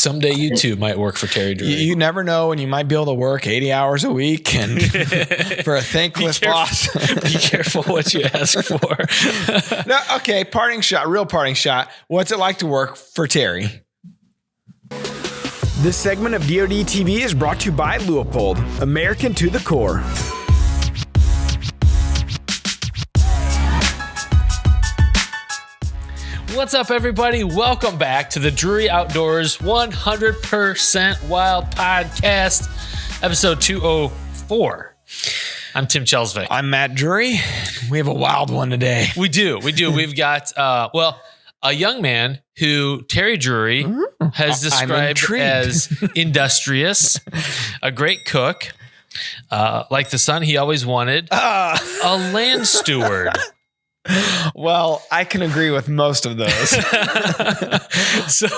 Someday you too might work for Terry Drury. You never know, and you might be able to work 80 hours a week and for a thankless boss. Be careful what you ask for. No, okay, real parting shot. What's it like to work for Terry? This segment of DoD TV is brought to you by Leupold, American to the core. What's up, everybody? Welcome back to the Drury Outdoors 100% Wild Podcast, episode 204. I'm Tim Chelsvik. I'm Matt Drury. We have a wild one today. We do. We've got, a young man who Terry Drury has described as industrious, a great cook, like the son he always wanted, a land steward. Well, I can agree with most of those. So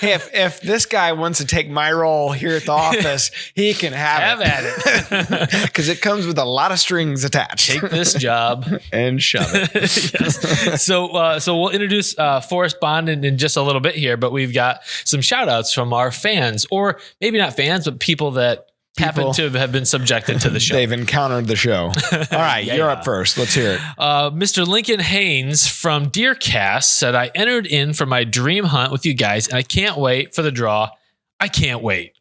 if this guy wants to take my role here at the office, he can have at it. Because it comes with a lot of strings attached. Take this job and shove it. Yes. So we'll introduce Forrest Bond in just a little bit here, but we've got some shout outs from our fans, or maybe not fans, but people that happen to have been subjected to the show. They've encountered the show. All right, you're up first. Let's hear it. Mr. Lincoln Haynes from DeerCast said, I entered in for my dream hunt with you guys, and I can't wait for the draw. I can't wait.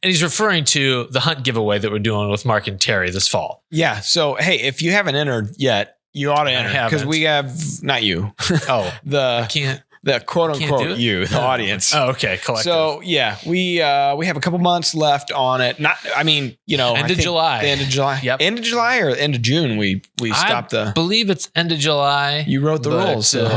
And he's referring to the hunt giveaway that we're doing with Mark and Terry this fall. Yeah. So, hey, if you haven't entered yet, you ought to enter, because we have, not you. Oh, I can't. The quote unquote you, the audience. Oh, okay. Collective. So yeah, we have a couple months left on it. End of July. The end of July. Yep. End of July or end of June. We stopped I believe it's end of July. You wrote the rules, so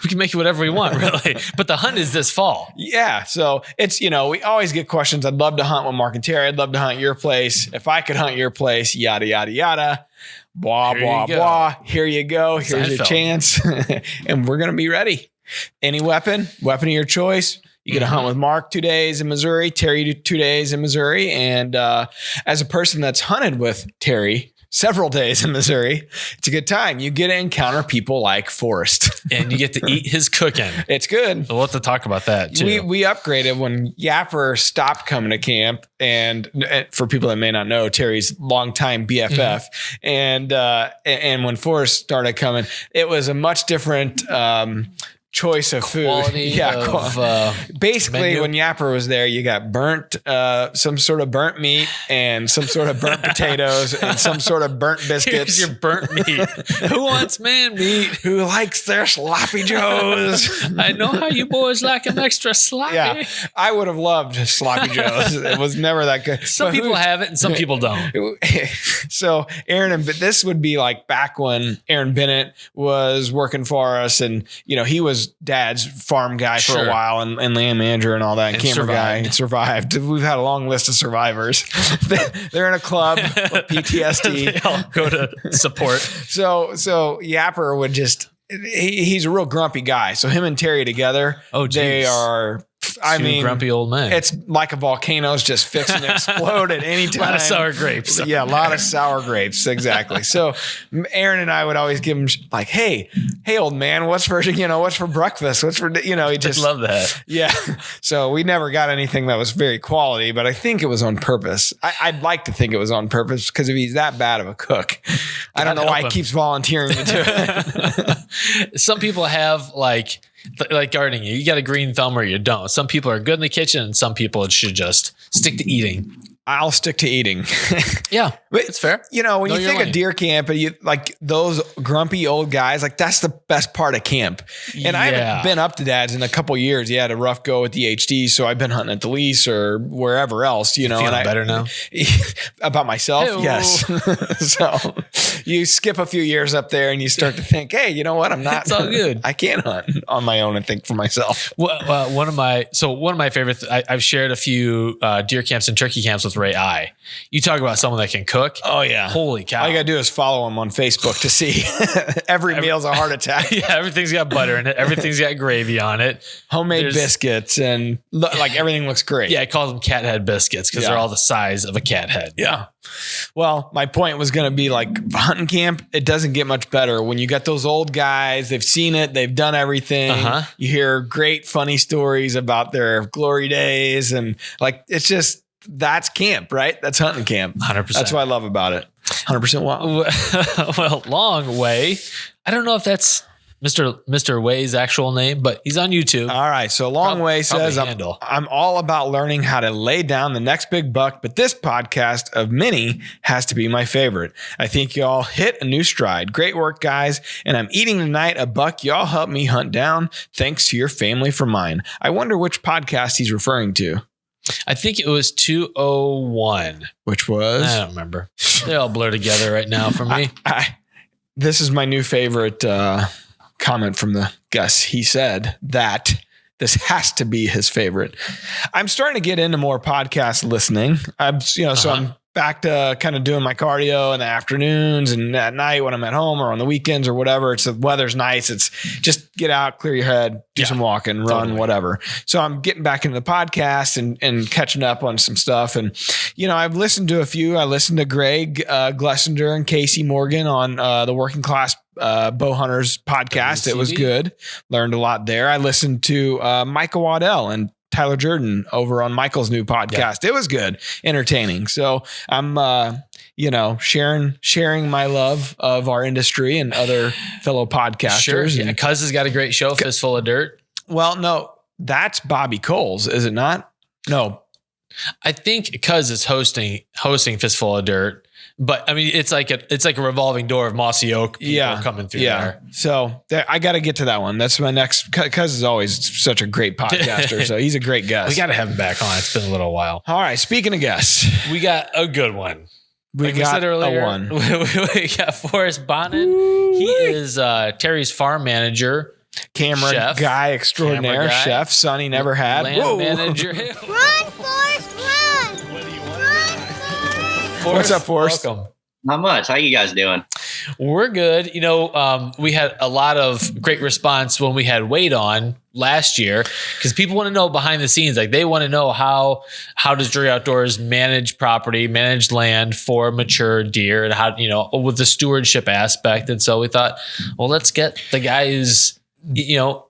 we can make it whatever we want, really. But the hunt is this fall. Yeah. So it's, we always get questions. I'd love to hunt with Mark and Terry. I'd love to hunt your place. If I could hunt your place, yada yada yada. Blah blah blah. Here you go. Here's your chance, and we're gonna be ready. Any weapon of your choice. You get to hunt with Mark 2 days in Missouri, Terry 2 days in Missouri. And as a person that's hunted with Terry several days in Missouri, it's a good time. You get to encounter people like Forrest. And you get to eat his cooking. It's good. We'll have to talk about that too. We upgraded when Yapper stopped coming to camp. And for people that may not know, Terry's longtime BFF. And when Forrest started coming, it was a much different choice of quality food. Basically, menu. when Yapper was there, you got burnt, some sort of burnt meat and some sort of burnt potatoes and some sort of burnt biscuits. Here's your burnt meat. Who wants man meat? Who likes their sloppy joes? I know how you boys like them extra sloppy. Yeah, I would have loved sloppy joes. It was never that good. Some people have it and some people don't. So this would be like back when Aaron Bennett was working for us, and he was Dad's farm guy for a while and land manager and all that, and camera guy, and survived. We've had a long list of survivors. They're in a club with PTSD. They all go to support. So Yapper would just, he's a real grumpy guy. So him and Terry together, they are, grumpy old men. It's like a volcano's just fixing to explode at any time. A lot of sour grapes. Yeah, a lot of sour grapes. Exactly. So Aaron and I would always give him like, hey, old man, what's for breakfast? What's for, he just love that. Yeah. So we never got anything that was very quality, but I think it was on purpose. I'd like to think it was on purpose, because if he's that bad of a cook, I don't know why he keeps volunteering to do it. Some people have like gardening. You got a green thumb or you don't. Some people are good in the kitchen, and some people should just stick to eating. I'll stick to eating. Yeah, but it's fair. When you think of deer camp, and you like those grumpy old guys, like that's the best part of camp. And I haven't been up to Dad's in a couple of years. He had a rough go with the HD, so I've been hunting at the lease or wherever else. Feeling better now about myself. Hey-o. Yes. So you skip a few years up there, and you start to think, hey, you know what? I'm not. It's all good. I can't hunt on my own and think for myself. Well, one of my favorites. I've shared a few deer camps and turkey camps with Ray I. You talk about someone that can cook. Oh yeah. Holy cow. All you gotta do is follow him on Facebook to see every meal's a heart attack. Yeah. Everything's got butter in it. Everything's got gravy on it. Homemade biscuits, and like everything looks great. Yeah. I call them cat head biscuits because they're all the size of a cat head. Yeah. Well, my point was going to be like hunting camp. It doesn't get much better when you got those old guys. They've seen it. They've done everything. You hear great, funny stories about their glory days. And like, it's just, that's camp, right? That's hunting camp. 100%. That's what I love about it. 100% wild. Well, Long Way. I don't know if that's Mr. Way's actual name, but he's on YouTube. All right. So Long Way says, I'm all about learning how to lay down the next big buck, but this podcast of many has to be my favorite. I think y'all hit a new stride. Great work, guys. And I'm eating tonight a buck y'all helped me hunt down. Thanks to your family for mine. I wonder which podcast he's referring to. I think it was 201. Which was? I don't remember. They all blur together right now for me. This is my new favorite comment from the guest. He said that this has to be his favorite. I'm starting to get into more podcast listening. So I'm back to kind of doing my cardio in the afternoons and at night when I'm at home or on the weekends or whatever. It's the weather's nice. It's just get out, clear your head, do some walking, run, whatever. So I'm getting back into the podcast and catching up on some stuff. And, I've listened to a few. I listened to Greg Glessinger and Casey Morgan on the Working Class Bow Hunters podcast. It was good. Learned a lot there. I listened to Michael Waddell and Tyler Jordan over on Michael's new podcast. It was good, entertaining. So I'm, sharing my love of our industry and other fellow podcasters. Sure. Yeah. Cuz has got a great show, Fistful of Dirt. Well, no, that's Bobby Coles, is it not? No, I think Cuz is hosting Fistful of Dirt. But I mean, it's like a revolving door of Mossy Oak people coming through there. So I got to get to that one. That's my next. Cuz is always such a great podcaster, so he's a great guest. We got to have him back on. It's been a little while. All right. Speaking of guests, we got a good one. We got a one. We got Forrest Background. He is Terry's farm manager, camera chef, guy extraordinaire, chef, son he never had. Land manager. Run, Forrest, run! What's up, Forrest? Welcome. Not much. How you guys doing? We're good. We had a lot of great response when we had Wade on last year because people want to know behind the scenes. Like they want to know how does Drury Outdoors manage property, manage land for mature deer, and how with the stewardship aspect. And so we thought, well, let's get the guy who's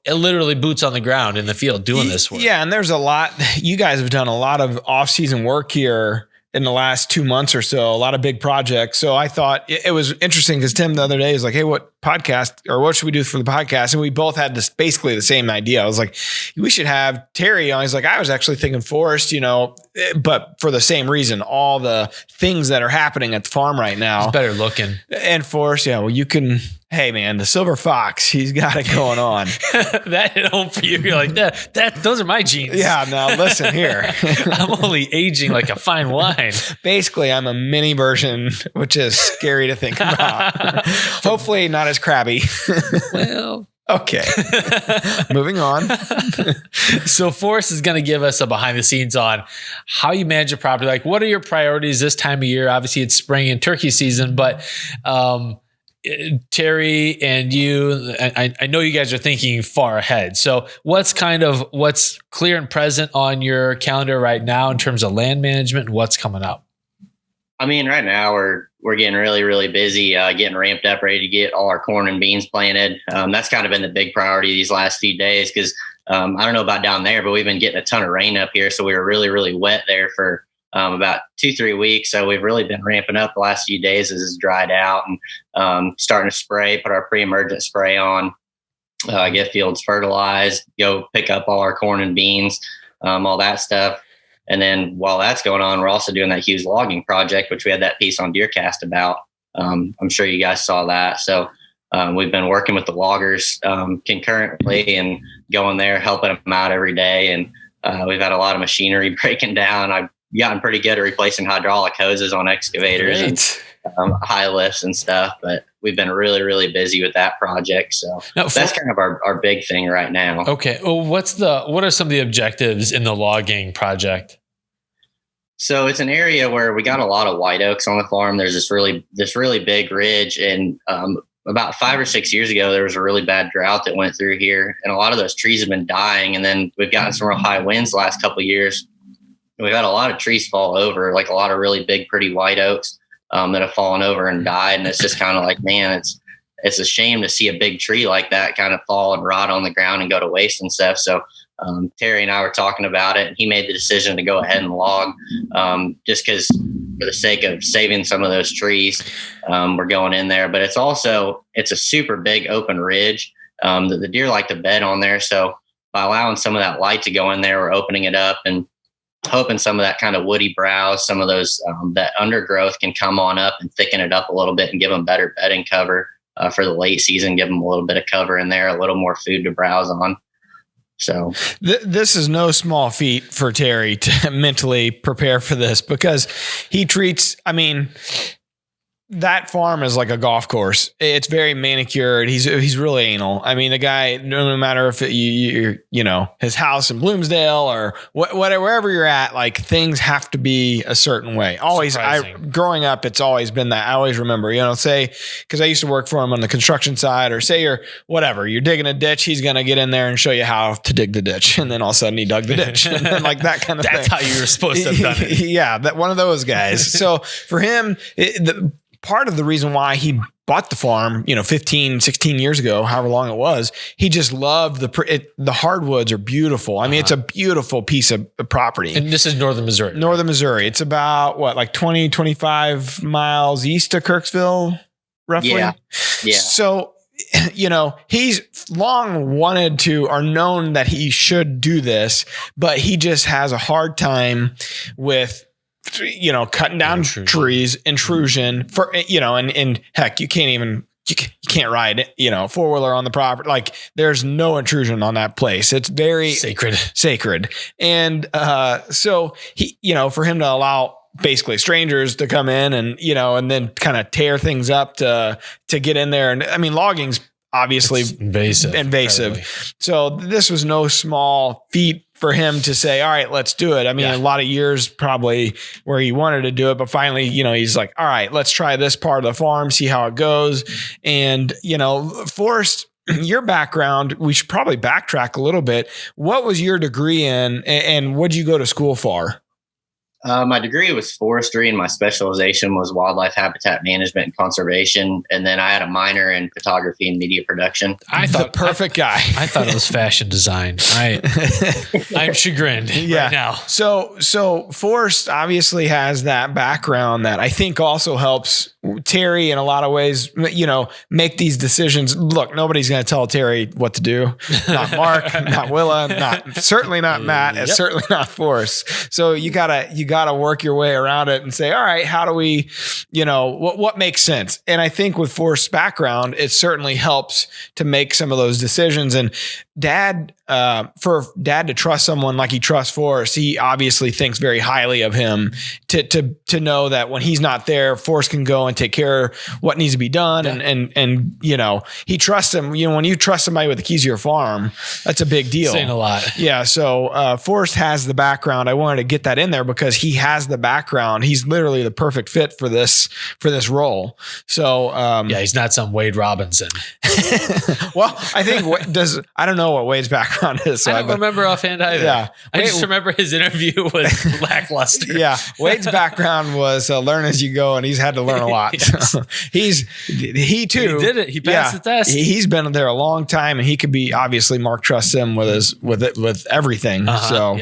literally boots on the ground in the field doing this work. Yeah, and there's a lot. You guys have done a lot of off-season work here in the last 2 months or so, a lot of big projects. So I thought it was interesting because Tim the other day was like, hey, what podcast or what should we do for the podcast? And we both had basically the same idea. I was like, we should have Terry on. He's like, I was actually thinking Forrest, but for the same reason, all the things that are happening at the farm right now. He's better looking. And Forrest, you can, hey man, the silver fox, he's got it going on. That hit home for you. You're like, those are my genes. Yeah, now listen here. I'm only aging like a fine wine. Basically, I'm a mini version, which is scary to think about. Hopefully not as crabby. Well, okay. Moving on. So Forrest is going to give us a behind the scenes on how you manage a property. Like, what are your priorities this time of year? Obviously, it's spring and turkey season, but Terry and you, I know you guys are thinking far ahead. So what's clear and present on your calendar right now in terms of land management and what's coming up? I mean, right now we're getting really, really busy, getting ramped up, ready to get all our corn and beans planted. That's kind of been the big priority these last few days because I don't know about down there, but we've been getting a ton of rain up here. So we were really, really wet there for about 2-3 weeks. So we've really been ramping up the last few days as it's dried out and starting to spray, put our pre-emergent spray on, get fields fertilized, go pick up all our corn and beans, all that stuff. And then while that's going on, we're also doing that Hughes logging project, which we had that piece on DeerCast about. I'm sure you guys saw that. So we've been working with the loggers concurrently and going there, helping them out every day. And we've had a lot of machinery breaking down. I've gotten pretty good at replacing hydraulic hoses on excavators and high lifts and stuff. But we've been really, really busy with that project. So that's kind of our big thing right now. Okay. Well, what are some of the objectives in the logging project? So it's an area where we got a lot of white oaks on the farm. There's this really big ridge, and about 5 or 6 years ago, there was a really bad drought that went through here, and a lot of those trees have been dying. And then we've gotten some real high winds the last couple of years, we've had a lot of trees fall over, like a lot of really big, pretty white oaks that have fallen over and died. And it's just kind of like, man, it's a shame to see a big tree like that kind of fall and rot on the ground and go to waste and stuff. So Terry and I were talking about it, and he made the decision to go ahead and log just because for the sake of saving some of those trees, we're going in there. But it's a super big open ridge that the deer like to bed on there. So by allowing some of that light to go in there, we're opening it up and hoping some of that kind of woody browse, some of those that undergrowth can come on up and thicken it up a little bit and give them better bedding cover for the late season, give them a little bit of cover in there, a little more food to browse on. So this is no small feat for Terry to mentally prepare for this, because he treats, I mean, that farm is like a golf course. It's very manicured. He's really anal. I mean, the guy, no matter if you know, his house in Bloomsdale or whatever, wherever you're at, like things have to be a certain way. Always, growing up, it's always been that. I always remember, you know, say, because I used to work for him on the construction side, or say you're digging a ditch, he's going to get in there and show you how to dig the ditch. And then all of a sudden he dug the ditch, and then like that kind of That's thing. how you were supposed to have done it. Yeah. One of those guys. So for him, part of the reason why he bought the farm, you know, 15, 16 years ago, however long it was, he just loved the hardwoods are beautiful. I mean, it's a beautiful piece of property. And this is northern Missouri. Northern Missouri. It's about like 20, 25 miles east of Kirksville, roughly. Yeah. So, you know, he's long wanted to, or known that he should do this, but he just has a hard time with, you know, cutting down trees, intrusion for, you know, and heck, you can't ride, you know, 4-wheeler on the property. Like there's no intrusion on that place. It's very sacred. And, so he, you know, for him to allow basically strangers to come in and, you know, and then kind of tear things up to get in there. And I mean, logging's obviously invasive. Incredibly. So this was no small feat for him to say, all right, let's do it. I mean, a lot of years probably where he wanted to do it, but finally, you know, he's like, all right, let's try this part of the farm, see how it goes. And, you know, Forrest, your background, we should probably backtrack a little bit. What was your degree in, and what'd you go to school for? My degree was forestry, and my specialization was wildlife habitat management and conservation. And then I had a minor in photography and media production. I thought perfect guy. I thought it was fashion design. I'm chagrined right now. So Forrest obviously has that background that I think also helps Terry in a lot of ways, you know, make these decisions. Look, nobody's going to tell Terry what to do. Not Mark, not Willa, certainly not Matt, and certainly not Forrest. So you gotta work your way around it and say, all right, how do we, you know, what makes sense? And I think with Forrest's background, it certainly helps to make some of those decisions. And for dad to trust someone like he trusts Forrest, he obviously thinks very highly of him to know that when he's not there, Forrest can go and take care of what needs to be done. And, you know, he trusts him. You know, when you trust somebody with the keys to your farm, that's a big deal. Saying a lot. Yeah. So, Forrest has the background. I wanted to get that in there because he has the background. He's literally the perfect fit for this role. So, he's not some Wade Robinson. Well, I think I don't know what Wade's background is. So I don't remember offhand either. Yeah. I just remember his interview was lackluster. Yeah. Wade's background was learn as you go, and he's had to learn a lot. Yes. He too. He did it. He passed the test. He's been there a long time, and he could be, obviously Mark trusts him with everything. So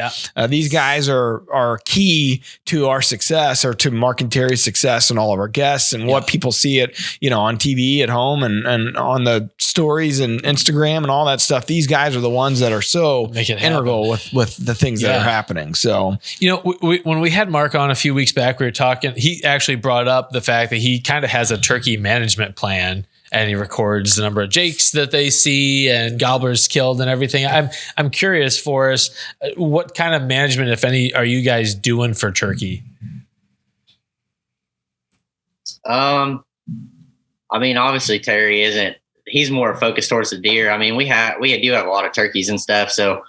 these guys are key to our success, or to Mark and Terry's success, and all of our guests, and what people see it, you know, on TV at home and on the stories and Instagram and all that stuff. These guys are the ones that are so integral with the things that are happening. So, you know, when we had Mark on a few weeks back, we were talking, he actually brought up the fact that he kind of has a turkey management plan, and he records the number of jakes that they see and gobblers killed and everything. I'm curious, Forrest, what kind of management, if any, are you guys doing for turkey? I mean, obviously Terry he's more focused towards the deer. I mean, we do have a lot of turkeys and stuff. So,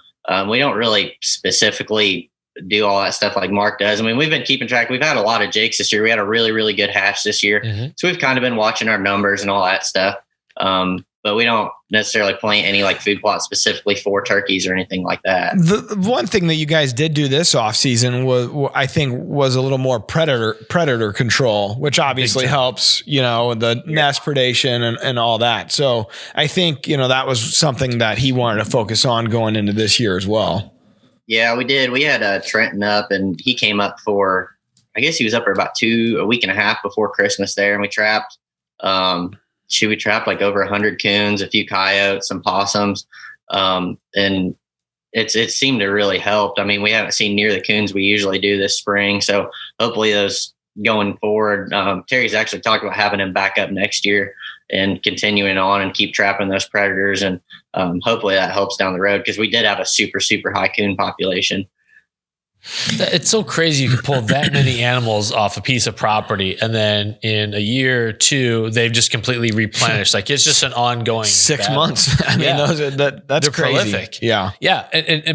we don't really specifically do all that stuff like Mark does. I mean, we've been keeping track. We've had a lot of jakes this year. We had a really, really good hatch this year. Mm-hmm. So we've kind of been watching our numbers and all that stuff. but we don't necessarily plant any like food plots specifically for turkeys or anything like that. The one thing that you guys did do this off season was a little more predator control, which obviously helps, the nest predation and all that. So I think, that was something that he wanted to focus on going into this year as well. Yeah, we did. We had Trenton up, and he came up for, I guess he was up for about a week and a half before Christmas there, and we trapped. We trapped like over 100 coons, a few coyotes, some possums. And it seemed to really help. I mean, we haven't seen near the coons we usually do this spring. So hopefully those going forward, Terry's actually talked about having him back up next year and continuing on and keep trapping those predators. And hopefully that helps down the road, because we did have a super, super high coon population. It's so crazy you can pull that many animals off a piece of property, and then in a year or two they've just completely replenished. Like, it's just an ongoing 6 months. I mean, that's They're crazy. Prolific. Yeah.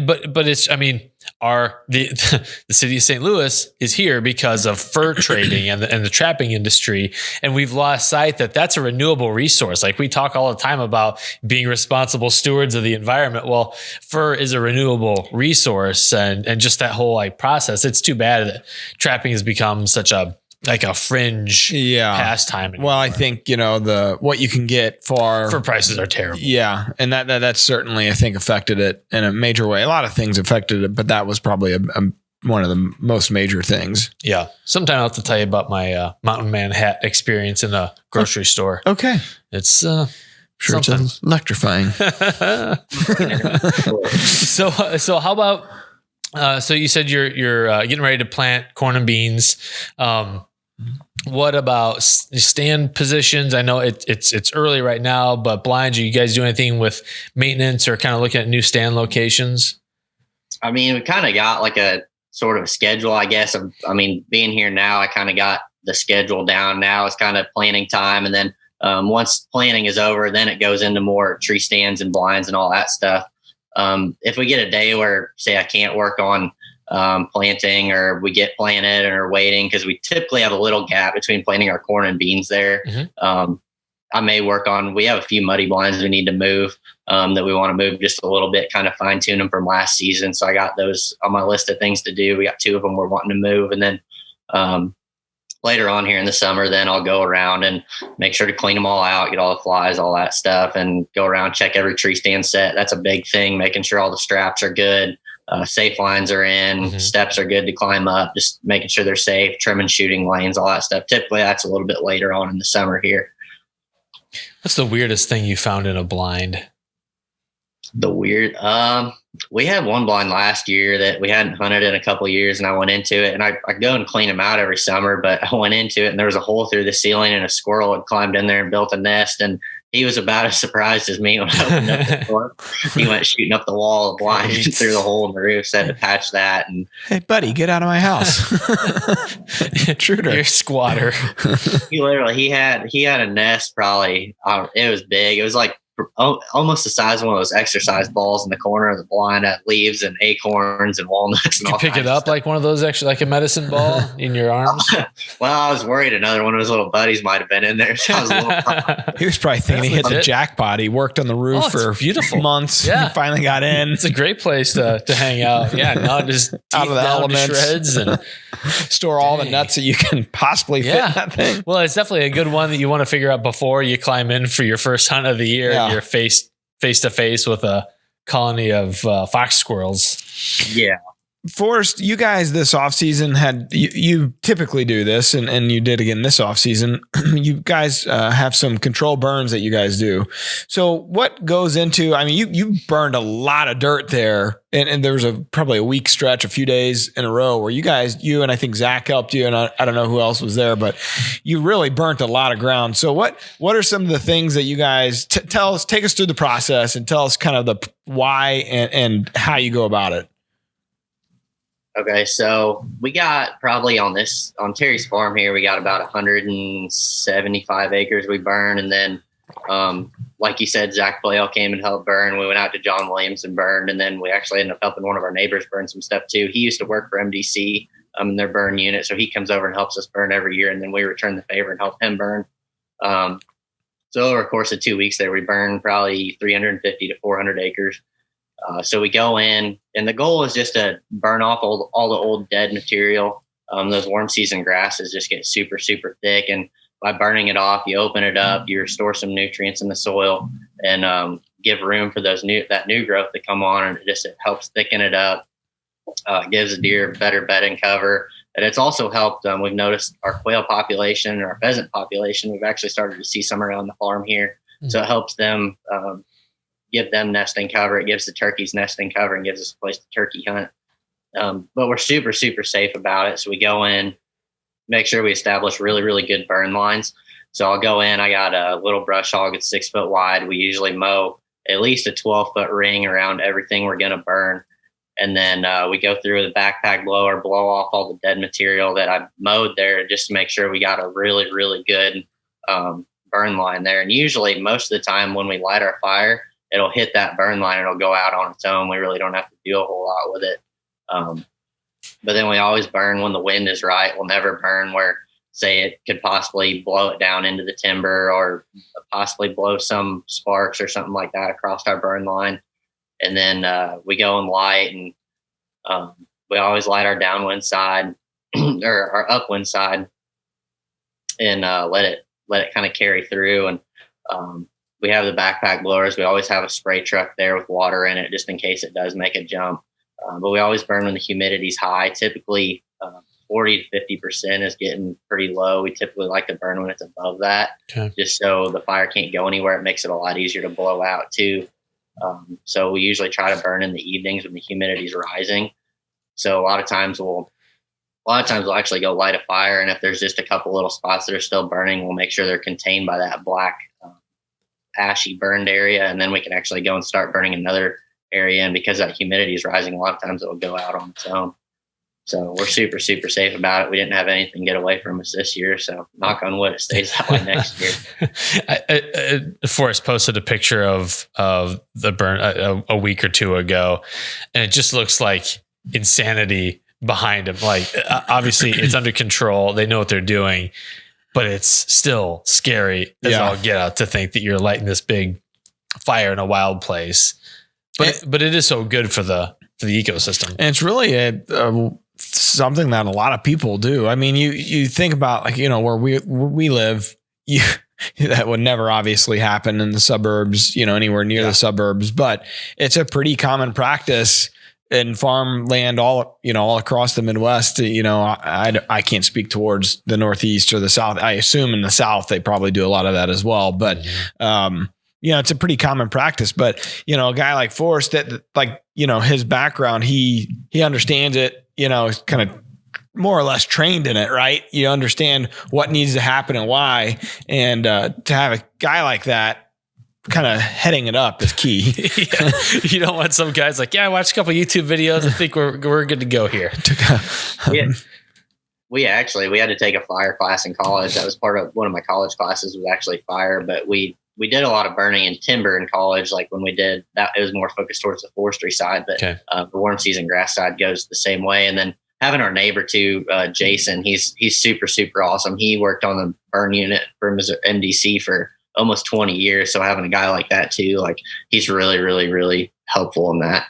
But it's, I mean, the city of St. Louis is here because of fur trading and the trapping industry. And we've lost sight that that's a renewable resource. Like, we talk all the time about being responsible stewards of the environment. Well, fur is a renewable resource, and just that whole process. It's too bad that trapping has become such a fringe pastime anymore. Well, I think, what you can get for prices are terrible. Yeah. And that certainly, I think, affected it in a major way. A lot of things affected it, but that was probably one of the most major things. Yeah. Sometime I'll have to tell you about my mountain man hat experience in a grocery store. Okay. It's sure, it's electrifying. So how about, so you said you're getting ready to plant corn and beans. What about stand positions? I know it's early right now, but blinds, are you guys doing anything with maintenance or kind of looking at new stand locations? I mean, we kind of got like a sort of schedule, I guess. Being here now, I kind of got the schedule down. Now it's kind of planning time. And then once planning is over, then it goes into more tree stands and blinds and all that stuff. If we get a day where, say, I can't work on planting, or we get planted or waiting, because we typically have a little gap between planting our corn and beans there. Mm-hmm. I may work on, we have a few muddy blinds we need to move, that we want to move just a little bit, kind of fine tune them from last season. So I got those on my list of things to do. We got 2 of them we're wanting to move. And then later on here in the summer, then I'll go around and make sure to clean them all out, get all the flies, all that stuff, and go around, check every tree stand set. That's a big thing, making sure all the straps are good. Safe lines are in, mm-hmm. Steps are good to climb up, just making sure they're safe, trimming shooting lanes, all that stuff. Typically that's a little bit later on in the summer here. What's the weirdest thing you found in a blind? We had one blind last year that we hadn't hunted in a couple of years, and I went into it, and I go and clean them out every summer, but I went into it and there was a hole through the ceiling, and a squirrel had climbed in there and built a nest, and he was about as surprised as me when I opened up the door. He went shooting up the wall of the blind through the hole in the roof, said to patch that. And hey, buddy, get out of my house. Intruder. You're a squatter. he had a nest, probably, it was big. It was like almost the size of one of those exercise balls in the corner of the blind, that leaves and acorns and walnuts. And you pick it up like one of those, actually, like a medicine ball in your arms? Well, I was worried another one of his little buddies might have been in there. So I was he was probably thinking he hit the jackpot. He worked on the roof for beautiful months. Yeah. He finally got in. It's a great place to hang out. Yeah, not just out of the elements, shreds, and store all the nuts that you can possibly fit in that thing. Well, it's definitely a good one that you want to figure out before you climb in for your first hunt of the year. Yeah. You're face to face with a colony of fox squirrels. Yeah. Forrest, you guys this offseason had, you typically do this, and you did again this offseason. You guys have some control burns that you guys do. So what goes into, I mean, you burned a lot of dirt there, and there was probably a week stretch, a few days in a row where you and I think Zach helped you, and I don't know who else was there, but you really burnt a lot of ground. So what are some of the things that you guys take us through the process and tell us kind of the why and how you go about it? Okay, so we got probably on Terry's farm here, we got about 175 acres we burned. And then, like you said, Zach Blale came and helped burn. We went out to John Williams and burned. And then we actually ended up helping one of our neighbors burn some stuff too. He used to work for MDC in their burn unit. So he comes over and helps us burn every year. And then we return the favor and help him burn. So So over the course of 2 weeks there, we burned probably 350 to 400 acres. So we go in, and the goal is just to burn off all the old dead material. Those warm season grasses just get super, super thick. And by burning it off, you open it up, you restore some nutrients in the soil, and give room for that new growth to come on. And it helps thicken it up. Gives the deer better bedding cover. And it's also helped. We've noticed our quail population and our pheasant population. We've actually started to see some around the farm here. Mm-hmm. So it helps them, give them nesting cover. It gives the turkeys nesting cover and gives us a place to turkey hunt. But we're super, super safe about it. So we go in, make sure we establish really, really good burn lines. So I'll go in, I got a little brush hog, it's 6 foot wide. We usually mow at least a 12-foot ring around everything we're going to burn. And then we go through the backpack blower, blow off all the dead material that I mowed there just to make sure we got a really, really good burn line there. And usually most of the time when we light our fire, it'll hit that burn line. It'll go out on its own. We really don't have to do a whole lot with it. But then we always burn when the wind is right. We'll never burn where, say, it could possibly blow it down into the timber or possibly blow some sparks or something like that across our burn line. And then we go and light, and we always light our downwind side or our upwind side, and let it kind of carry through. And we have the backpack blowers. We always have a spray truck there with water in it just in case it does make a jump. But we always burn when the humidity's high. Typically 40 to 50% is getting pretty low. We typically like to burn when it's above that, just so the fire can't go anywhere. It makes it a lot easier to blow out too. So we usually try to burn in the evenings when the humidity's rising. So a lot of times we'll actually go light a fire, and if there's just a couple little spots that are still burning, we'll make sure they're contained by that black ashy burned area, and then we can actually go and start burning another area. And because that humidity is rising, a lot of times it'll go out on its own. So we're super, super safe about it. We didn't have anything get away from us this year. So knock on wood, it stays that way next year. Forrest posted a picture of the burn a week or two ago, and it just looks like insanity behind him. Like, obviously it's under control. They know what they're doing, but it's still scary as all get out to think that you're lighting this big fire in a wild place. But it is so good for the ecosystem. And it's really something that a lot of people do. I mean, you think about, like, where we live, that would never obviously happen in the suburbs, anywhere near the suburbs, but it's a pretty common practice in farmland all across the Midwest. I can't speak towards the Northeast or the South. I assume in the South, they probably do a lot of that as well, but, it's a pretty common practice. But, a guy like Forrest, that, like, his background, he understands it, is kind of more or less trained in it, right? You understand what needs to happen and why. And to have a guy like that kind of heading it up is key. You don't want some guys like, I watched a couple YouTube videos. I think we're good to go here. We had to take a fire class in college. That was part of one of my college classes, was actually fire, but we did a lot of burning in timber in college. Like when we did that, it was more focused towards the forestry side, but the warm season grass side goes the same way. And then having our neighbor too, Jason, he's super, super awesome. He worked on the burn unit for MDC for almost 20 years. So having a guy like that too, like, he's really, really, really helpful in that.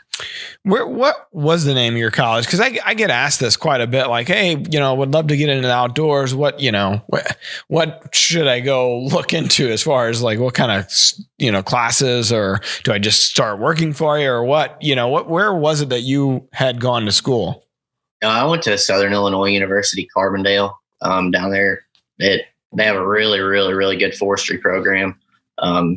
What was the name of your college? Because I get asked this quite a bit. Like, hey, would love to get into the outdoors. What should I go look into as far as, like, what kind of classes, or do I just start working for you, or what? Where was it that you had gone to school? I went to Southern Illinois University, Carbondale. Down there, they have a really, really, really good forestry program.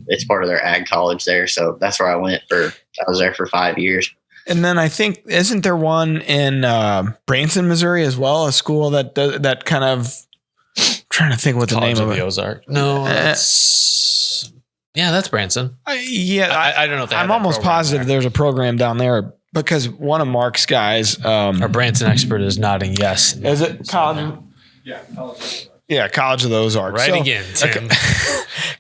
It's part of their ag college there. So that's where I was there for 5 years. And then I think, isn't there one in Branson, Missouri as well? A school that kind of, I'm trying to think what the name of the Ozark. No, that's Branson. I don't know if I'm almost positive there's a program down there, because one of Mark's guys, our Branson expert, is nodding yes. Is it college? Yeah, college. Yeah, College of the Ozarks. Right, again, Tim.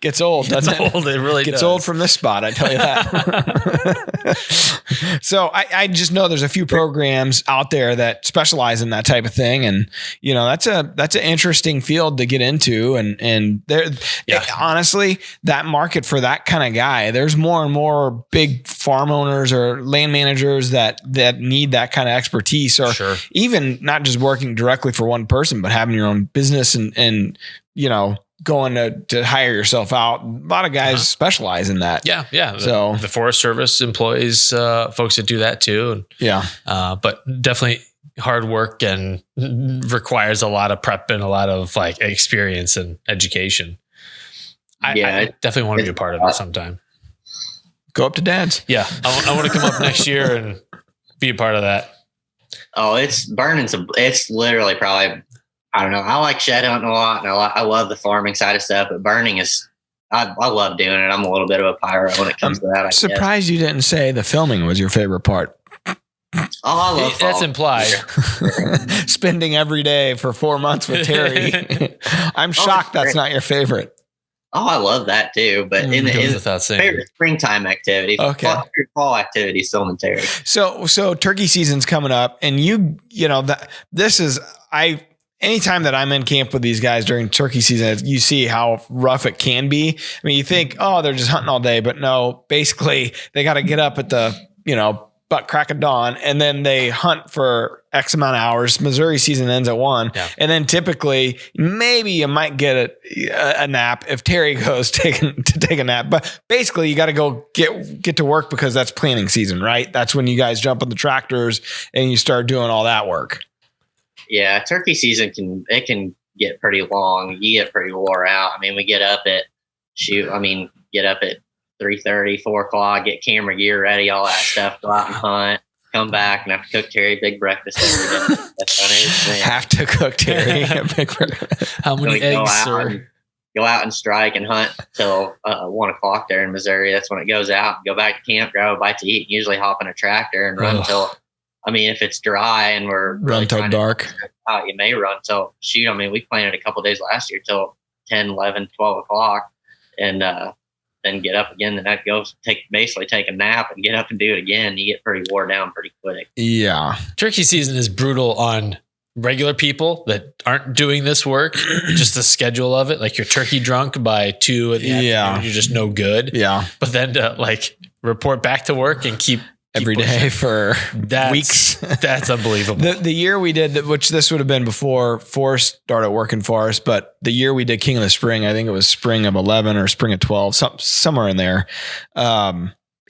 Gets old, doesn't it? Old, it really gets does. old from this spot, I tell you that. So I just know there's a few programs out there that specialize in that type of thing. And, that's an interesting field to get into. And there, honestly, that market for that kind of guy, there's more and more big farm owners or land managers that need that kind of expertise, or even not just working directly for one person, but having your own business and going to hire yourself out. A lot of guys specialize in that. Yeah. So the Forest Service employees, folks that do that too. But definitely hard work and requires a lot of prep and a lot of like experience and education. I definitely want to be a part of it sometime. Go up to Dad's. Yeah. I want to come up next year and be a part of that. Oh, it's literally probably, I don't know. I like shed hunting a lot, and I love the farming side of stuff, but burning is, I love doing it. I'm a little bit of a pyro when it comes to that. I'm surprised you didn't say the filming was your favorite part. Oh, I love that's implied. Spending every day for 4 months with Terry. I'm shocked that's not your favorite. Oh, I love that too. But in favorite springtime activity, fall activity, still in Terry. So turkey season's coming up, and anytime that I'm in camp with these guys during turkey season, you see how rough it can be. I mean, you think, oh, they're just hunting all day, but no, basically they got to get up at the, butt crack of dawn, and then they hunt for X amount of hours. Missouri season ends at 1. Yeah. And then typically maybe you might get a nap if Terry goes to take a nap, but basically you got to go get to work because that's planting season, right? That's when you guys jump on the tractors and you start doing all that work. Yeah, turkey season can get pretty long. You get pretty wore out. I mean, we get up at 3:30, 4 o'clock, get camera gear ready, all that stuff, go out and hunt, come back and have to cook Terry big breakfast every day. That's funny. Have to cook Terry a big breakfast. How many eggs, sir? Go out and strike and hunt till 1 o'clock there in Missouri. That's when it goes out. Go back to camp, grab a bite to eat, usually hop in a tractor and run till, if it's dry and we're run till dark, you may run till we planted a couple of days last year till 10, 11, 12 o'clock and then get up again. Then I'd go take a nap and get up and do it again. You get pretty wore down pretty quick. Yeah. Turkey season is brutal on regular people that aren't doing this work. Just the schedule of it. Like you're turkey drunk by 2 in the afternoon. You're just no good. Yeah. But then to report back to work and keep every day for weeks. That's unbelievable. The year we did, which this would have been before Forrest started working for us, but the year we did King of the Spring, I think it was spring of 11 or spring of 12, somewhere in there.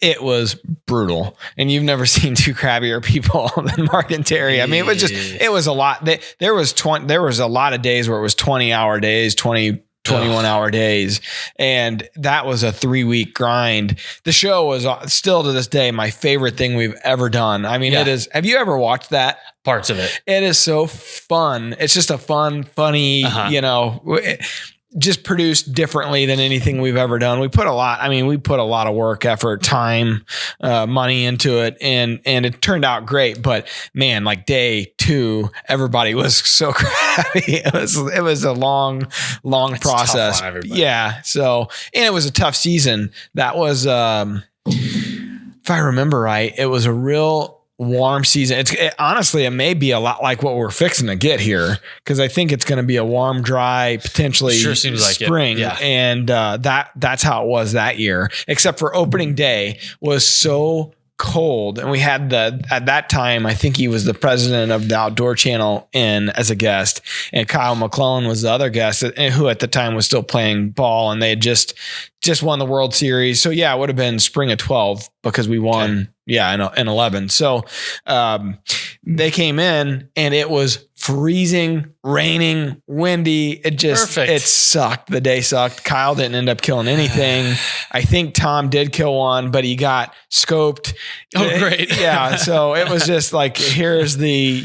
It was brutal, and you've never seen two crabbier people than Mark and Terry. I mean, it was a lot. There was a lot of days where it was 20-hour days, 21-hour days. And that was a 3-week grind. The show was still to this day my favorite thing we've ever done. I mean, it is. Have you ever watched that? Parts of it. It is so fun. It's just a funny, just produced differently than anything we've ever done. We put a lot of work, effort, time, money into it, and it turned out great. But man, like day 2, everybody was so crabby. It was a long process. Yeah. So, and it was a tough season. That was, if I remember right, it was a real warm season. Honestly, it may be a lot like what we're fixing to get here, because I think it's going to be a warm, dry, potentially seems like spring. Yeah. And that's how it was that year, except for opening day was so cold. And we had at that time, I think he was the president of the Outdoor Channel in as a guest, and Kyle McClellan was the other guest, who at the time was still playing ball, and they had just won the World Series. So yeah, it would have been spring of 12 because we won. Okay. Yeah, in 11. So they came in and it was freezing, raining, windy. It sucked. The day sucked. Kyle didn't end up killing anything. I think Tom did kill one, but he got scoped. Oh, great. Yeah. So it was just like, here's the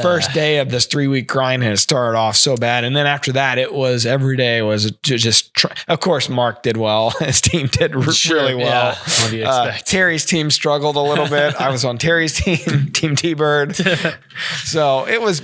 first day of this 3-week grind, and it started off so bad. And then after that, it was every day was just, of course, Mark did well. His team did really well. Yeah. What do you expect? Terry's team struggled a little bit. I was on Terry's team, Team T-Bird. So it was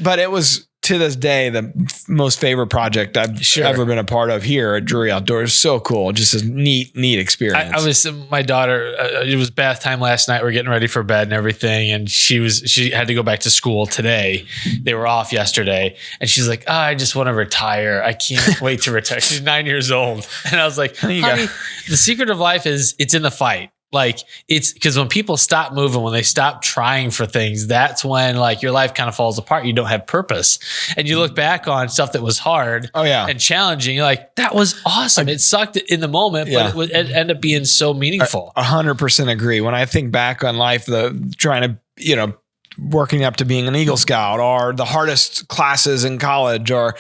to this day, the most favorite project I've ever been a part of here at Drury Outdoors. So cool. Just a neat experience. My daughter, it was bath time last night. We're getting ready for bed and everything. And she had to go back to school today. They were off yesterday. And she's like, I just want to retire. I can't wait to retire. She's 9 years old. And I was like, honey, the secret of life is it's in the fight. Like it's because when people stop moving, when they stop trying for things, that's when like your life kind of falls apart. You don't have purpose, and you look back on stuff that was hard, and challenging. You're like, that was awesome. It sucked in the moment, but it ended up being so meaningful. 100% agree. When I think back on life, trying to working up to being an Eagle Scout, or the hardest classes in college, or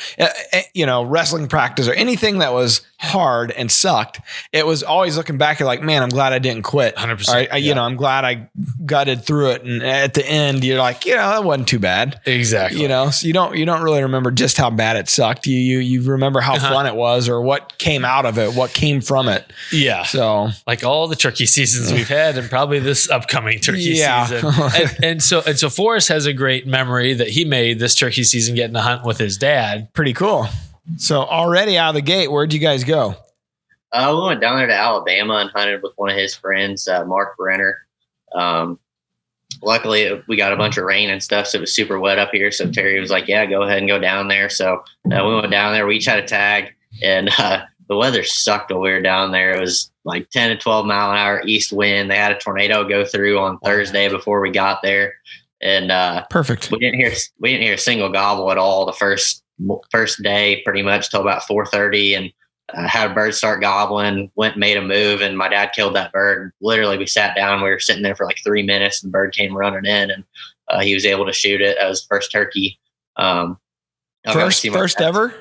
wrestling practice, or anything that was hard and sucked, it was always looking back at like, man, I'm glad I didn't quit. 100%. I'm glad I gutted through it, and at the end you're like, that wasn't too bad. Exactly. So you don't really remember just how bad it sucked. You remember how fun it was, or what came out of it, what came from it. Yeah. So like all the turkey seasons we've had, and probably this upcoming turkey season. And so Forrest has a great memory that he made this turkey season getting to hunt with his dad. Pretty cool. So already out of the gate, where'd you guys go? We went down there to Alabama and hunted with one of his friends, Mark Brenner. Luckily, we got a bunch of rain and stuff, so it was super wet up here. So Terry was like, yeah, go ahead and go down there. So we went down there. We each had a tag, and the weather sucked while we were down there. It was like 10 to 12 mile an hour east wind. They had a tornado go through on Thursday before we got there. And perfect. We didn't hear a single gobble at all the first day, pretty much till about 4:30, and had a bird start gobbling. Went and made a move, and my dad killed that bird. Literally, we sat down. We were sitting there for like 3 minutes, and the bird came running in, and he was able to shoot it. That was the first turkey. First ever?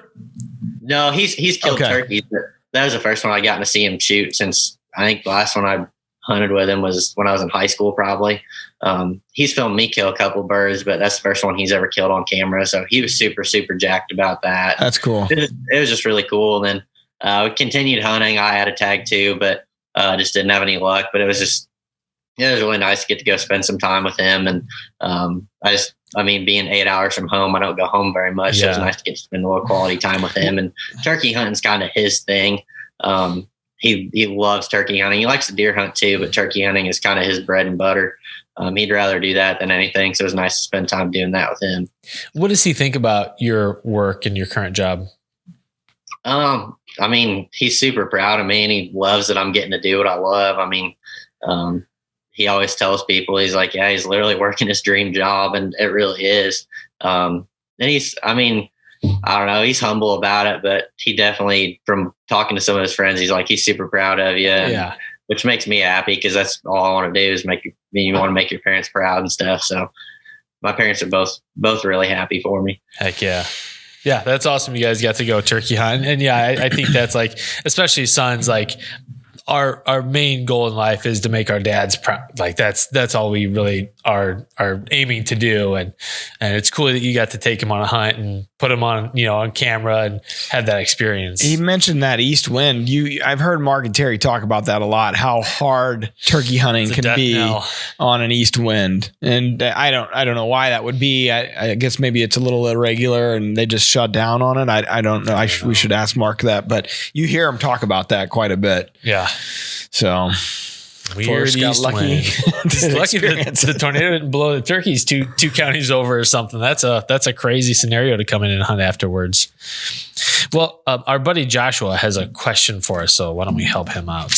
No, he's killed turkeys, but that was the first one I gotten to see him shoot since I think the last one I hunted with him was when I was in high school, probably. He's filmed me kill a couple birds, but that's the first one he's ever killed on camera. So he was super, super jacked about that. That's cool. It was just really cool. And then we continued hunting. I had a tag too, but just didn't have any luck. But it was really nice to get to go spend some time with him. And being 8 hours from home, I don't go home very much. So it was nice to get to spend a little quality time with him. And turkey hunting's kind of his thing. He loves turkey hunting. He likes to deer hunt too, but turkey hunting is kind of his bread and butter. He'd rather do that than anything. So it was nice to spend time doing that with him. What does he think about your work and your current job? He's super proud of me, and he loves that I'm getting to do what I love. He always tells people, he's like, yeah, he's literally working his dream job, and it really is. And I don't know, he's humble about it, but he definitely, from talking to some of his friends, he's super proud of you. And, which makes me happy, because that's all I want to do is you want to make your parents proud and stuff. So my parents are both really happy for me. Heck yeah. Yeah, that's awesome. You guys got to go turkey hunt. And I think that's like, especially sons, like our main goal in life is to make our dads proud. Like that's all we really are aiming to do. And it's cool that you got to take him on a hunt and put him on camera and have that experience. He mentioned that east wind. I've heard Mark and Terry talk about that a lot, how hard turkey hunting can be on an east wind. And I don't know why that would be. I guess maybe it's a little irregular and they just shut down on it. I don't know. We should ask Mark that, but you hear him talk about that quite a bit. Yeah. So Weird got lucky. Lucky the tornado didn't blow the turkeys two counties over or something. That's a crazy scenario to come in and hunt afterwards. Well, our buddy Joshua has a question for us, so why don't we help him out?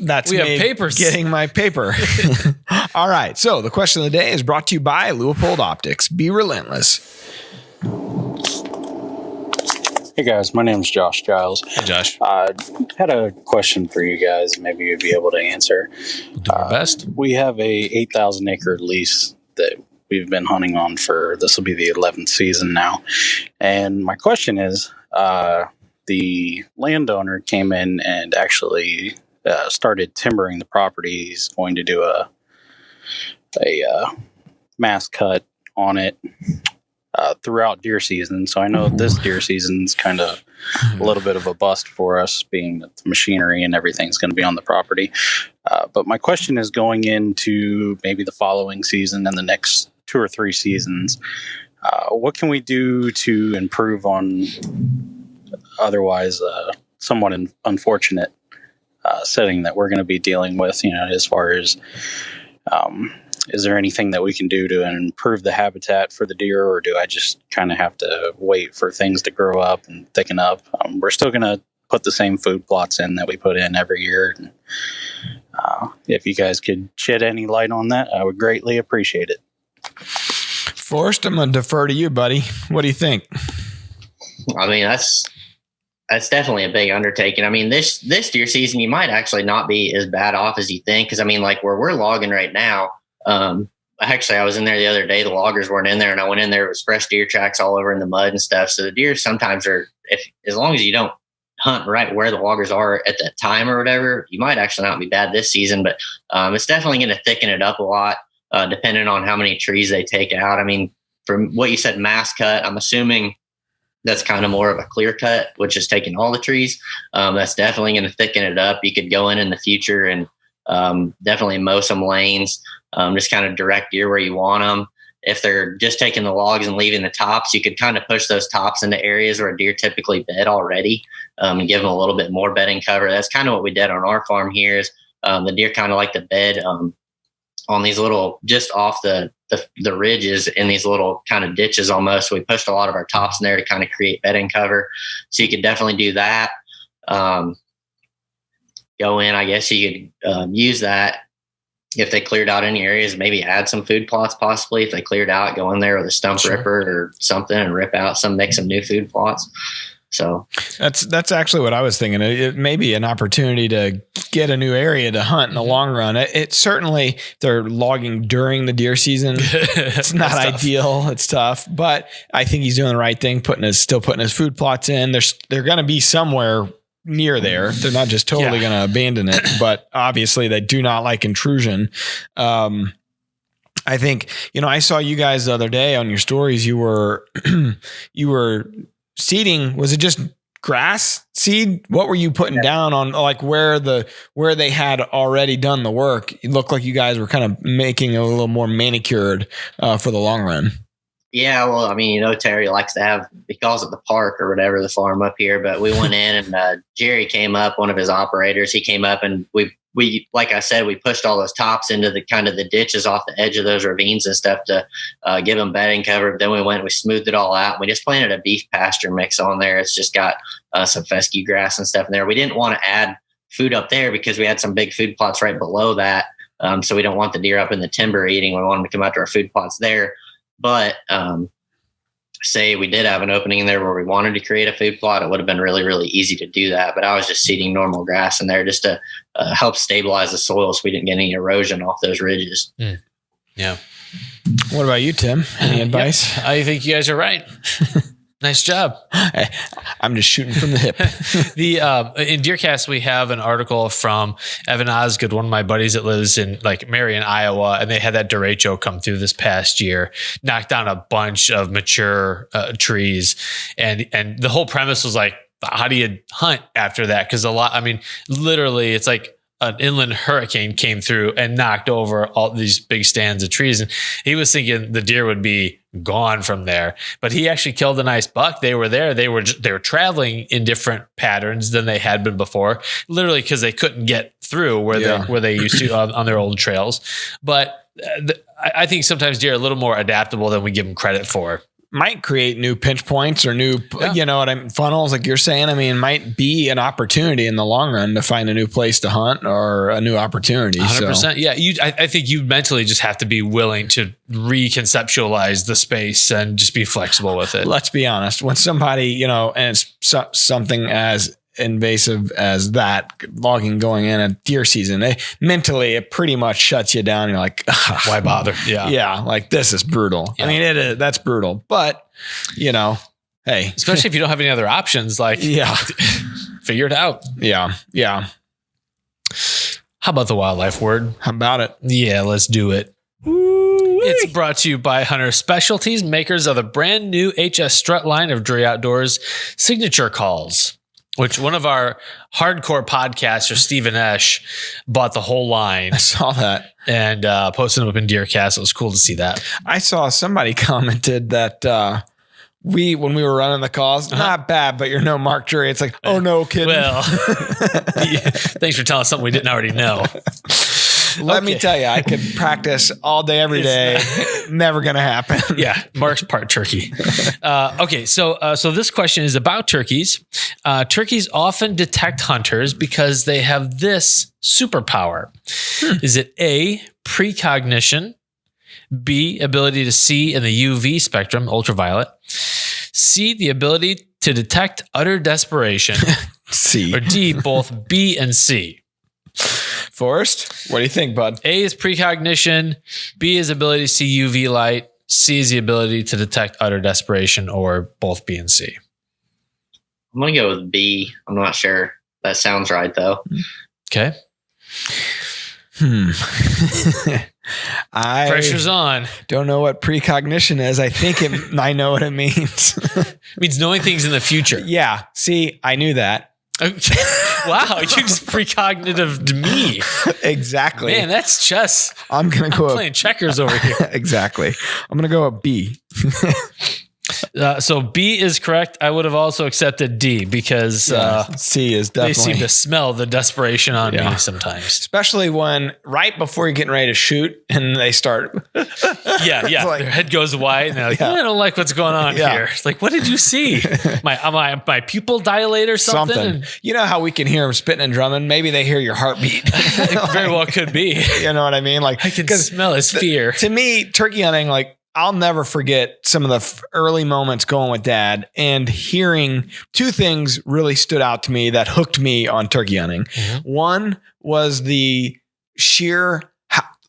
That's we have papers. Getting my paper. All right. So the question of the day is brought to you by Leupold Optics. Be relentless. Hey guys, my name is Josh Giles. Hey Josh. I had a question for you guys. Maybe you'd be able to answer. We'll do our best. We have a 8,000 acre lease that we've been hunting on this will be the 11th season now. And my question is, the landowner came in and actually started timbering the property. He's going to do a mass cut on it throughout deer season. So I know this deer season's kind of a little bit of a bust for us, being that the machinery and everything's going to be on the property. But my question is, going into maybe the following season and the next 2 or 3 seasons, what can we do to improve on otherwise somewhat unfortunate setting that we're going to be dealing with, as far as is there anything that we can do to improve the habitat for the deer, or do I just kind of have to wait for things to grow up and thicken up? We're still going to put the same food plots in that we put in every year. And, if you guys could shed any light on that, I would greatly appreciate it. Forrest, I'm going to defer to you, buddy. What do you think? I mean, that's definitely a big undertaking. I mean, this deer season, you might actually not be as bad off as you think. Cause I mean, like where we're logging right now, actually I was in there the other day, the loggers weren't in there, and I went in there, it was fresh deer tracks all over in the mud and stuff. So the deer sometimes are, as long as you don't hunt right where the loggers are at that time or whatever, you might actually not be bad this season, but it's definitely going to thicken it up a lot, depending on how many trees they take out. I mean, from what you said, mass cut, I'm assuming that's kind of more of a clear cut, which is taking all the trees. That's definitely going to thicken it up. You could go in the future and definitely mow some lanes, just kind of direct deer where you want them. If they're just taking the logs and leaving the tops, you could kind of push those tops into areas where deer typically bed already, and give them a little bit more bedding cover. That's kind of what we did on our farm here. Is the deer kind of like to bed on these little, just off the ridges in these little kind of ditches almost. So we pushed a lot of our tops in there to kind of create bedding cover. So you could definitely do that. Go in, I guess you could use that. If they cleared out any areas, maybe add some food plots possibly. If they cleared out, go in there with a stump ripper or something and rip out make some new food plots. So that's actually what I was thinking. It may be an opportunity to get a new area to hunt in the long run. It certainly, they're logging during the deer season. It's not ideal. It's tough, but I think he's doing the right thing, still putting his food plots in. They're going to be somewhere near there. They're not just totally going to abandon it, but obviously they do not like intrusion. I think, I saw you guys the other day on your stories. You were seeding. Was it just grass seed? What were you putting down on, like where they had already done the work? It looked like you guys were kind of making it a little more manicured for the long run. Yeah, well, I mean, Terry likes to have, he calls it the park or whatever, the farm up here. But we went in and Jerry came up, one of his operators. He came up and we, like I said, we pushed all those tops into the kind of the ditches off the edge of those ravines and stuff to give them bedding cover. Then we smoothed it all out. We just planted a beef pasture mix on there. It's just got some fescue grass and stuff in there. We didn't want to add food up there because we had some big food plots right below that. So we don't want the deer up in the timber eating. We want them to come out to our food plots there. But say we did have an opening in there where we wanted to create a food plot, it would have been really, really easy to do that. But I was just seeding normal grass in there just to help stabilize the soil so we didn't get any erosion off those ridges. Mm. Yeah. What about you, Tim? Any advice? Yep. I think you guys are right. Nice job. I'm just shooting from the hip. In DeerCast, we have an article from Evan Osgood, one of my buddies that lives in like Marion, Iowa, and they had that derecho come through this past year, knocked down a bunch of mature trees, and the whole premise was like, how do you hunt after that? Because literally, it's like an inland hurricane came through and knocked over all these big stands of trees. And he was thinking the deer would be gone from there, but he actually killed a nice buck. They were there. They were traveling in different patterns than they had been before, literally because they couldn't get through where they used to on their old trails. But I think sometimes deer are a little more adaptable than we give them credit for. Might create new pinch points or new, funnels, like you're saying. I mean, might be an opportunity in the long run to find a new place to hunt or a new opportunity. 100%. So. Yeah. I think you mentally just have to be willing to reconceptualize the space and just be flexible with it. Let's be honest. When somebody, and it's something as invasive as that, logging going in a deer season, mentally it pretty much shuts you down. You're like, why bother? Yeah, like this is brutal. Yeah. I mean, that's brutal, but hey, especially if you don't have any other options, like figure it out. Yeah. How about the wildlife word? How about it? Yeah, let's do it. It's brought to you by Hunter Specialties, makers of the brand new HS Strut line of Drury Outdoors signature calls. which one of our hardcore podcasters, Stephen Esch, bought the whole line. I saw that. And posted them up in DeerCast. It was cool to see that. I saw somebody commented that when we were running the calls, not bad, but you're no Mark Drury. It's like, oh no, kidding. Well, thanks for telling us something we didn't already know. Let me tell you, I could practice all day, every day. Never going to happen. Yeah. Mark's part turkey. Okay. So this question is about turkeys. Turkeys often detect hunters because they have this superpower. Is it A, precognition, B, ability to see in the UV spectrum, ultraviolet, C, the ability to detect utter desperation, C, or D, both B and C? Forrest, what do you think, bud? A is precognition, B is ability to see UV light, C is the ability to detect utter desperation, or both B and C. I'm going to go with B. I'm not sure. That sounds right, though. Okay. Pressure's on. Don't know what precognition is. I think I know what it means. It means knowing things in the future. Yeah. See, I knew that. Wow, you just precognitive to me. Exactly. Man, that's chess. I'm playing checkers over here. Exactly. I'm gonna go with B. So B is correct. I would have also accepted D because C is definitely. They seem to smell the desperation on me sometimes, especially when right before you're getting ready to shoot and they start. Yeah. Like, their head goes white and they're like, I don't like what's going on here. It's like, what did you see? My pupil dilate or something? And, you know how we can hear them spitting and drumming? Maybe they hear your heartbeat. It very well could be. You know what I mean? Like I can smell his fear. To me, turkey hunting, like. I'll never forget some of the early moments going with Dad and hearing two things really stood out to me that hooked me on turkey hunting. Mm-hmm. One was the sheer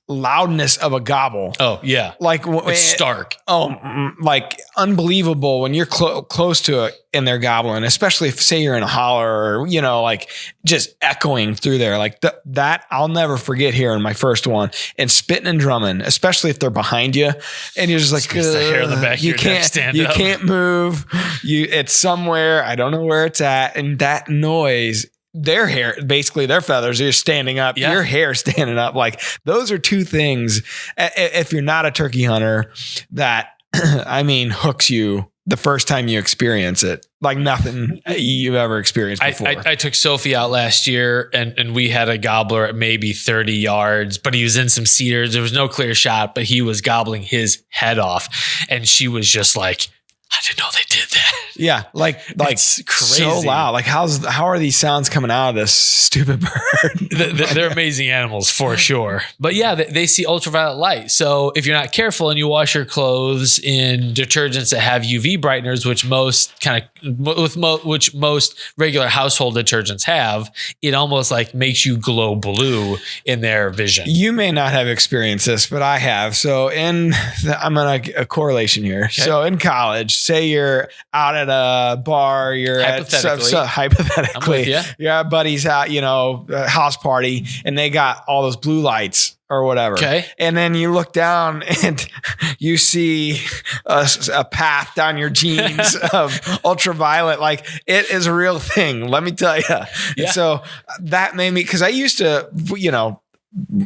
loudness of a gobble. Oh yeah. Like it's stark. Oh, like unbelievable when you're close to it and they're gobbling, especially if say you're in a holler or, like just echoing through there. Like that I'll never forget hearing my first one and spitting and drumming, especially if they're behind you and you're just like, the hair in the back of your neck stand you up. Can't move. It's somewhere. I don't know where it's at. And that noise, their hair, basically their feathers are standing up, your hair standing up. Like those are two things. If you're not a turkey hunter, that hooks you the first time you experience it, like nothing you've ever experienced before. I took Sophie out last year and we had a gobbler at maybe 30 yards, but he was in some cedars. There was no clear shot, but he was gobbling his head off. And she was just like, I didn't know they did that. Yeah, like it's crazy. So loud. Like how are these sounds coming out of this stupid bird? They're amazing animals for sure. But yeah, they see ultraviolet light. So if you're not careful and you wash your clothes in detergents that have UV brighteners, which most regular household detergents have, it almost like makes you glow blue in their vision. You may not have experienced this, but I have. So I'm on a correlation here. Okay. So in college, say you're out at a bar, you're hypothetically, you're at a buddy's house party, and they got all those blue lights or whatever. Okay. And then you look down and you see a path down your jeans of ultraviolet. Like it is a real thing. Let me tell you. Yeah. And so that made me, because I used to,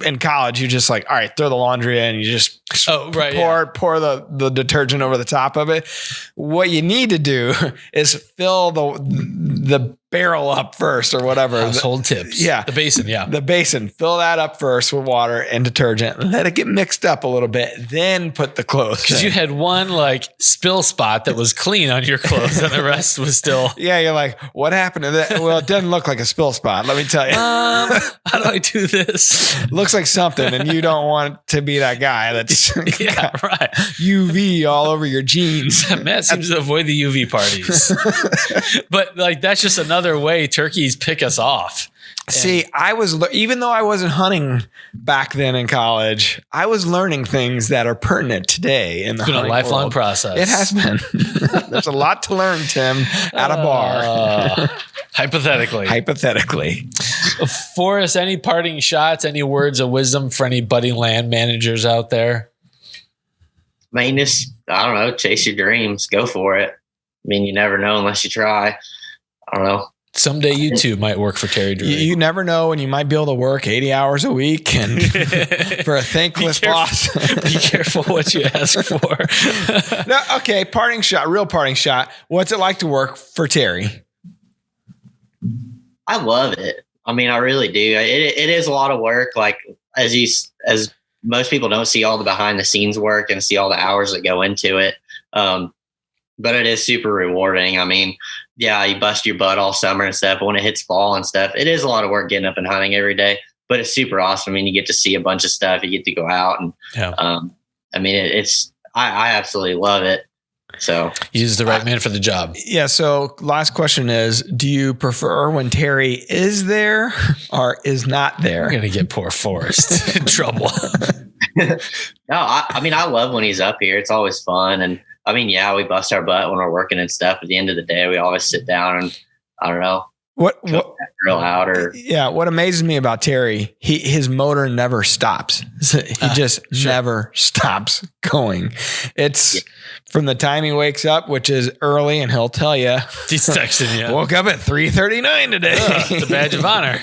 in college, you're just like, all right, throw the laundry in. You just pour the detergent over the top of it. What you need to do is fill the barrel up first or whatever. Household tips. Yeah. The basin. Yeah. The basin. Fill that up first with water and detergent. Let it get mixed up a little bit. Then put the clothes. Because you had one like spill spot that was clean on your clothes and the rest was still. Yeah. You're like, what happened to that? Well, it doesn't look like a spill spot. Let me tell you. How do I do this? Looks like something. And you don't want to be that guy that's right. UV all over your jeans. Matt seems to avoid the UV parties. But like, that's just another way turkeys pick us off. See, even though I wasn't hunting back then in college, I was learning things that are pertinent today in the hunting world. It's been a lifelong process. It has been. There's a lot to learn, Tim, at a bar. Hypothetically. Forrest, any parting shots, any words of wisdom for any budding land managers out there? Maintenance, I don't know, chase your dreams, go for it. I mean, you never know unless you try. I don't know. Someday you too might work for Terry Drury. You never know, and you might be able to work 80 hours a week and for a thankless boss. Be careful what you ask for. No, okay, real parting shot. What's it like to work for Terry? I love it. I mean, I really do. It is a lot of work. Like as most people don't see all the behind the scenes work and see all the hours that go into it. But it is super rewarding. I mean, yeah, you bust your butt all summer and stuff. But when it hits fall and stuff, it is a lot of work getting up and hunting every day, but it's super awesome. I mean, you get to see a bunch of stuff. You get to go out and, I mean, I absolutely love it. So he's the right man for the job. Yeah. So last question is, do you prefer when Terry is there or is not there? We're going to get poor Forrest in trouble. No, I mean, I love when he's up here. It's always fun. And I mean, yeah, we bust our butt when we're working and stuff. At the end of the day, we always sit down and I don't know. What real out or what amazes me about Terry, his motor never stops. He just never stops going. It's from the time he wakes up, which is early, and he'll tell you he's texting you. Woke up at 3:39 today. The badge of honor.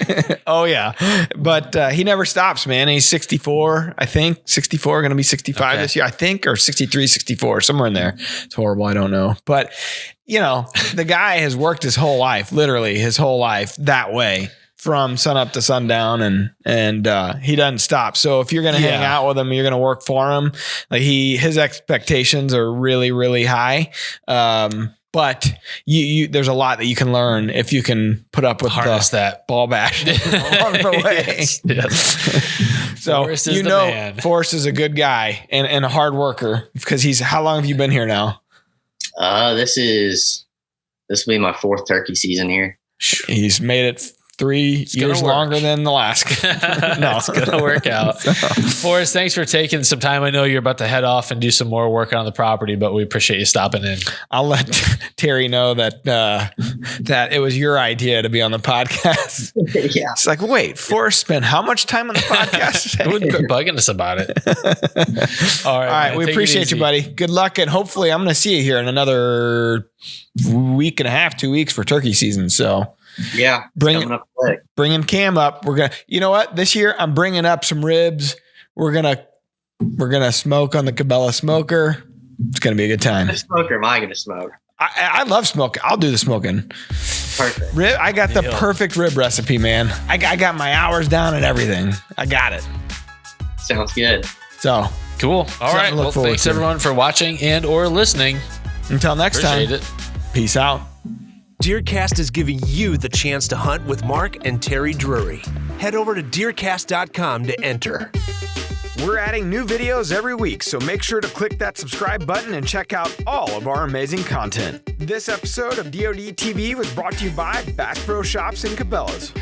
Oh yeah, but he never stops, man. He's 64, I think 64, going to be 65 this year, I think, or 63, 64, somewhere in there. It's horrible, I don't know, but. You know, the guy has worked his whole life, literally his whole life that way from sun up to sundown and he doesn't stop. So if you're going to hang out with him, you're going to work for him. Like his expectations are really, really high. But there's a lot that you can learn if you can put up with that ball bash along the way. Yes. So man. Forrest is a good guy and a hard worker because how long have you been here now? This will be my 4th turkey season here. He's made it 3 years longer than the last. No, it's going to work out. Forrest, thanks for taking some time. I know you're about to head off and do some more work on the property, but we appreciate you stopping in. I'll let Terry know that it was your idea to be on the podcast. Yeah. It's like, wait, Forrest spent how much time on the podcast? He wouldn't quit bugging us about it. All right. We appreciate you, buddy. Good luck. And hopefully I'm going to see you here in another week and a half, 2 weeks for turkey season. So yeah, bringing Cam up. You know what? This year I'm bringing up some ribs. We're gonna smoke on the Cabela smoker. It's gonna be a good time. What smoker am I gonna smoke? I love smoking. I'll do the smoking. Perfect. Rib. I got the perfect rib recipe, man. I got my hours down and everything. I got it. Sounds good. So cool. All right. Well, thanks everyone for watching and or listening. Until next time. Appreciate it. Peace out. DeerCast is giving you the chance to hunt with Mark and Terry Drury. Head over to DeerCast.com to enter. We're adding new videos every week, so make sure to click that subscribe button and check out all of our amazing content. This episode of DoD TV was brought to you by Bass Pro Shops and Cabela's.